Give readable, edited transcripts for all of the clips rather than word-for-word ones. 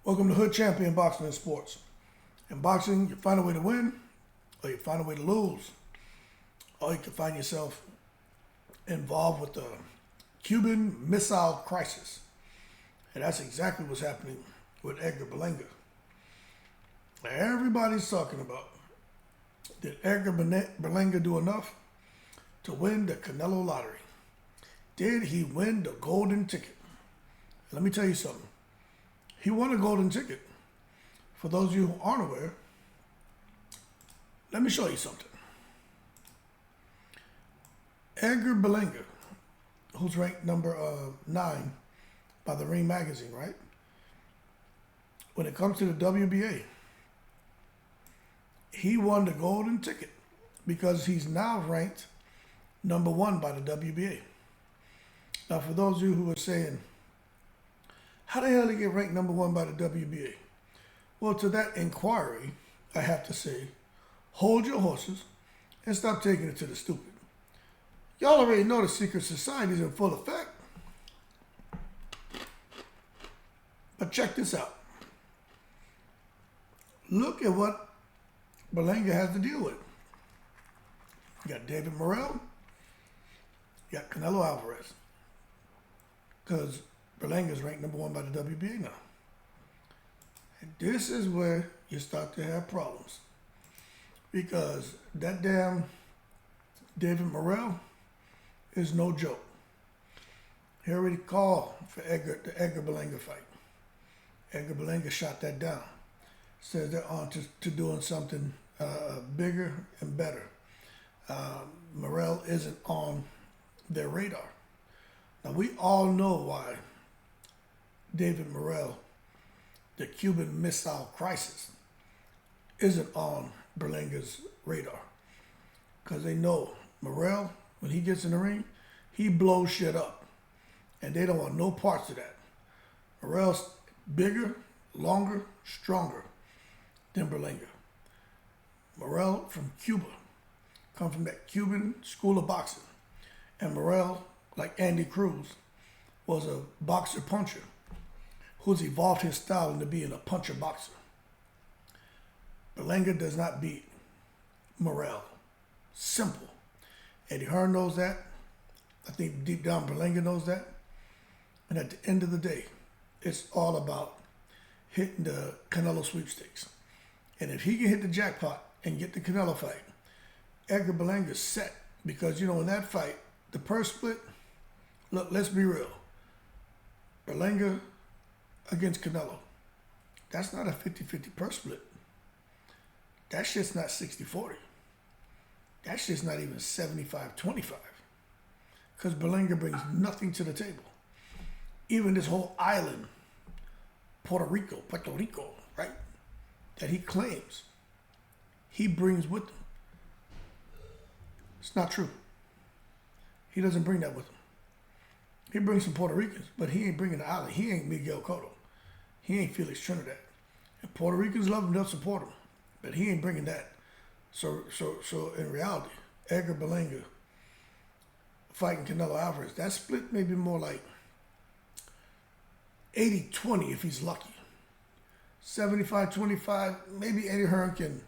Welcome to Hood Champion Boxing and Sports. In boxing, you find a way to win, or you find a way to lose, or you can find yourself involved with the Cuban Missile Crisis. And that's exactly what's happening with Edgar Berlanga. Everybody's talking about, did Edgar Berlanga do enough to win the Canelo lottery? Did he win the golden ticket? Let me tell you something. He won a golden ticket. For those of you who aren't aware, let me show you something. Edgar Berlanga, who's ranked number 9 by the Ring magazine, right? When it comes to the WBA, he won the golden ticket because he's now ranked number 1 by the WBA. Now, for those of you who are saying, how the hell did he get ranked number 1 by the WBA? Well, to that inquiry, I have to say, hold your horses and stop taking it to the stupid. Y'all already know the secret society is in full effect. But check this out. Look at what Berlanga has to deal with. You got David Morell. You got Canelo Alvarez. Because Berlanga is ranked number 1 by the WBA now. And this is where you start to have problems. Because that damn David Morell is no joke. He already called for the Edgar Berlanga fight. Edgar Berlanga shot that down. Says they're on to doing something bigger and better. Morell isn't on their radar. Now, we all know why David Morell, the Cuban Missile Crisis, isn't on Berlanga's radar. Because they know Morell, when he gets in the ring, he blows shit up. And they don't want no parts of that. Morell's bigger, longer, stronger than Berlanga. Morell from Cuba, come from that Cuban school of boxing. And Morell, like Andy Cruz, was a boxer-puncher who's evolved his style into being a puncher-boxer. Berlanga does not beat Morell. Simple. Eddie Hearn knows that. I think deep down Berlanga knows that. And at the end of the day, it's all about hitting the Canelo sweepstakes. And if he can hit the jackpot and get the Canelo fight, Edgar Berlanga's set. Because, you know, in that fight, the purse split, look, let's be real. Berlanga against Canelo, that's not a 50-50 purse split. That shit's not 60-40. That shit's not even 75-25. Because Berlanga brings nothing to the table. Even this whole island, Puerto Rico, right, that he claims, he brings with him. It's not true. He doesn't bring that with him. He brings some Puerto Ricans, but he ain't bringing the island. He ain't Miguel Cotto. He ain't Felix Trinidad. And Puerto Ricans love him, they'll support him. But he ain't bringing that. So in reality, Edgar Berlanga fighting Canelo Alvarez, that split may be more like 80-20 if he's lucky. 75-25, maybe Eddie Hearn can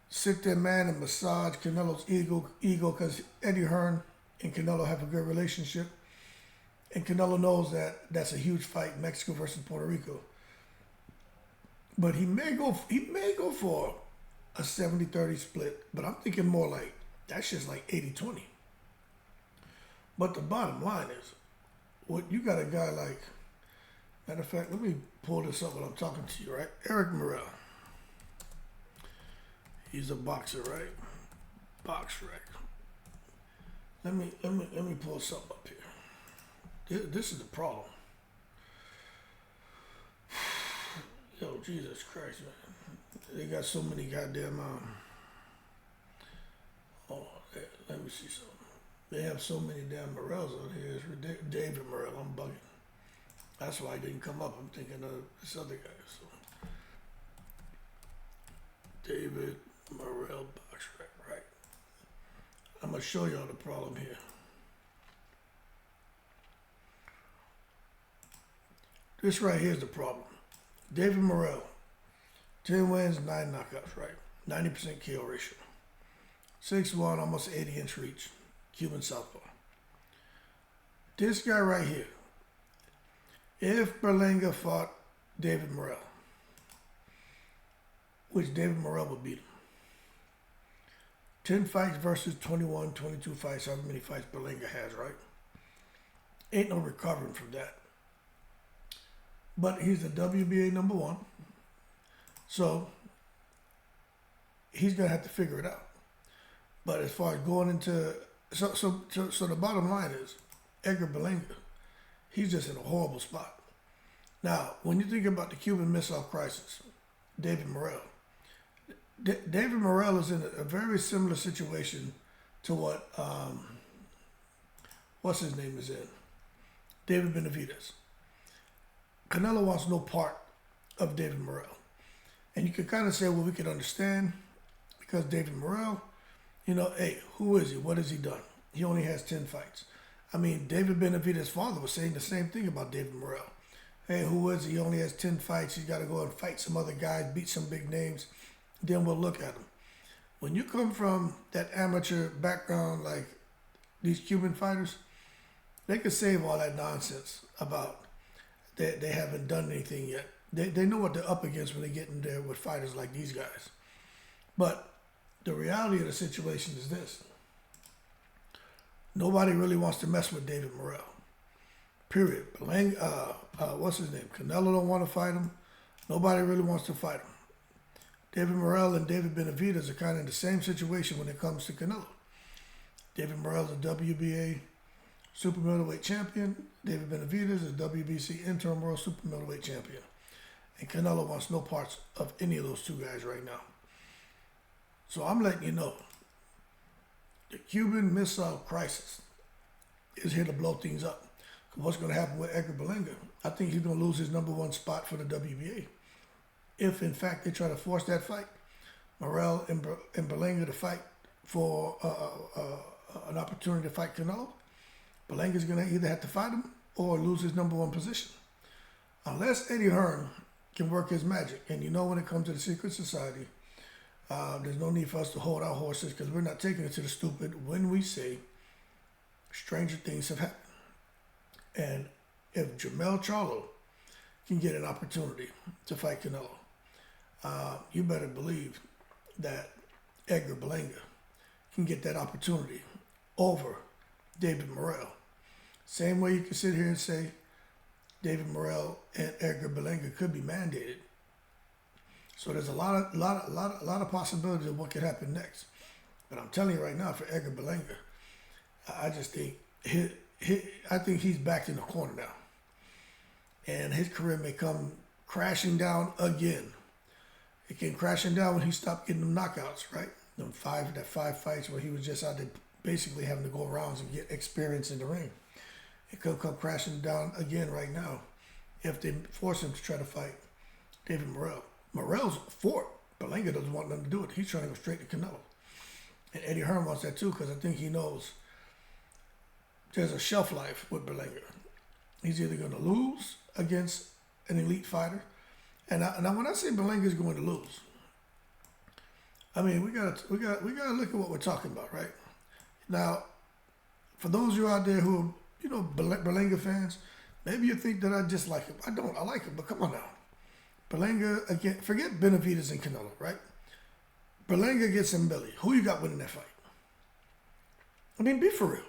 sit there, man, and massage Canelo's ego because Eddie Hearn and Canelo have a good relationship. And Canelo knows that that's a huge fight, Mexico versus Puerto Rico. But he may go for a 70-30 split, but I'm thinking more like, that's just like 80-20. But the bottom line is, what you got a guy like, matter of fact, let me pull this up while I'm talking to you, right? Eric Morell. He's a boxer, right? BoxRec. Let me pull something up here. This is the problem. Yo, Jesus Christ, man. They got so many goddamn, let me see something. They have so many damn Morells out here. It's ridiculous. David Morell, I'm bugging. That's why I didn't come up. I'm thinking of this other guy. So, David Morell, BoxRec, right? I'm going to show y'all the problem here. This right here is the problem. David Morell, 10 wins, 9 knockouts, right? 90% KO ratio. 6'1", almost 80-inch reach. Cuban southpaw. This guy right here, if Berlanga fought David Morell, which David Morell would beat him. 10 fights versus 21, 22 fights, however many fights Berlanga has, right? Ain't no recovering from that. But he's the WBA number 1. So he's gonna have to figure it out. But as far as going into so the bottom line is Edgar Berlanga, he's just in a horrible spot. Now, when you think about the Cuban Missile Crisis, David Morell. David Morell is in a very similar situation to what what's his name is in. David Benavidez. Canelo wants no part of David Morell. And you can kind of say, well, we can understand because David Morell, you know, hey, who is he? What has he done? He only has 10 fights. I mean, David Benavidez's father was saying the same thing about David Morell. Hey, who is he? He only has 10 fights. He's got to go and fight some other guys, beat some big names. Then we'll look at him. When you come from that amateur background like these Cuban fighters, they could save all that nonsense about they haven't done anything yet. They know what they're up against when they get in there with fighters like these guys. But the reality of the situation is this. Nobody really wants to mess with David Morell. Period. What's his name? Canelo don't want to fight him. Nobody really wants to fight him. David Morell and David Benavidez are kind of in the same situation when it comes to Canelo. David Morell is a WBA super middleweight champion. David Benavidez is a WBC interim world super middleweight champion. And Canelo wants no parts of any of those two guys right now. So I'm letting you know, the Cuban Missile Crisis is here to blow things up. What's going to happen with Edgar Berlanga? I think he's going to lose his number 1 spot for the WBA. If, in fact, they try to force that fight, Morell and Berlanga to fight for an opportunity to fight Canelo, Berlanga's going to either have to fight him or lose his number 1 position. Unless Eddie Hearn can work his magic. And you know when it comes to the secret society, there's no need for us to hold our horses because we're not taking it to the stupid when we say stranger things have happened. And if Jermell Charlo can get an opportunity to fight Canelo, you better believe that Edgar Berlanga can get that opportunity over David Morell. Same way you can sit here and say David Morell and Edgar Berlanga could be mandated. So there's a lot of possibilities of what could happen next. But I'm telling you right now, for Edgar Berlanga, I just think I think he's backed in the corner now. And his career may come crashing down again. It came crashing down when he stopped getting them knockouts, right? That five fights where he was just out there basically having to go around and get experience in the ring. It could come crashing down again right now if they force him to try to fight David Morell. Morell's for it. Berlanga doesn't want them to do it. He's trying to go straight to Canelo. And Eddie Hearn wants that too because I think he knows there's a shelf life with Berlanga. He's either going to lose against an elite fighter. And now when I say Berlanga is going to lose, I mean we gotta look at what we're talking about, right? Now, for those of you out there who are, Berlanga fans, maybe you think that I dislike him. I don't. I like him, but come on now. Berlanga, again, forget Benavidez and Canelo, right? Berlanga gets in Billy. Who you got winning that fight? I mean, be for real.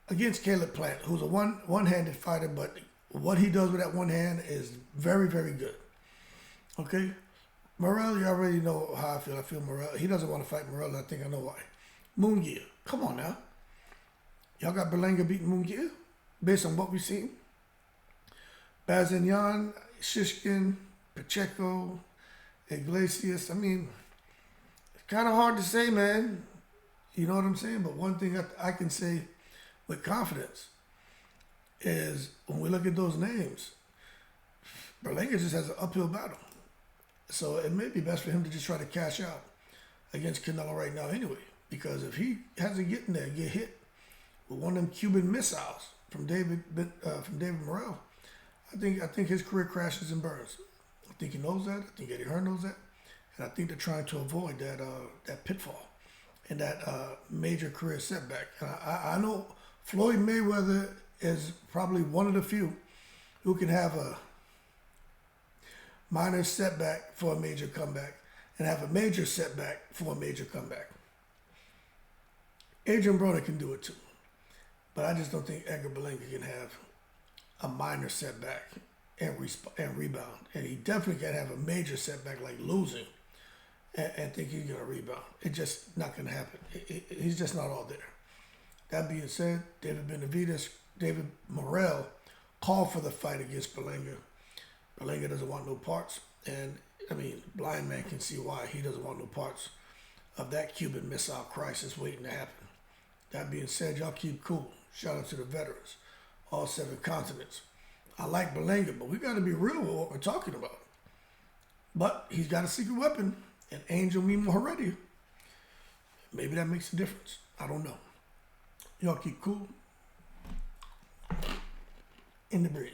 Against Caleb Plant, who's a one-handed fighter, but what he does with that one hand is very, very good. Okay? Morell, you already know how I feel. I feel Morell. He doesn't want to fight Morell, and I think I know why. Munguia. Come on now. Y'all got Berlanga beating Munguia based on what we've seen. Bazignan, Shishkin, Pacheco, Iglesias. I mean, it's kind of hard to say, man. You know what I'm saying? But one thing I can say with confidence is when we look at those names, Berlanga just has an uphill battle. So it may be best for him to just try to cash out against Canelo right now anyway. Because if he has to get in there and get hit with one of them Cuban missiles from David Morell, I think his career crashes and burns. I think he knows that. I think Eddie Hearn knows that, and I think they're trying to avoid that pitfall and that major career setback. And I know Floyd Mayweather is probably one of the few who can have a minor setback for a major comeback and have a major setback for a major comeback. Adrian Broner can do it too, but I just don't think Edgar Berlanga can have a minor setback and rebound. And he definitely can't have a major setback like losing and think he's going to rebound. It's just not going to happen. He's just not all there. That being said, David Morell called for the fight against Berlanga. Berlanga doesn't want no parts. And, I mean, blind man can see why he doesn't want no parts of that Cuban Missile Crisis waiting to happen. That being said, y'all keep cool. Shout out to the veterans, all 7 continents. I like Berlanga, but we got to be real with what we're talking about. But he's got a secret weapon, an Angel Mimo Heredia. Maybe that makes a difference. I don't know. Y'all keep cool. In the breeze.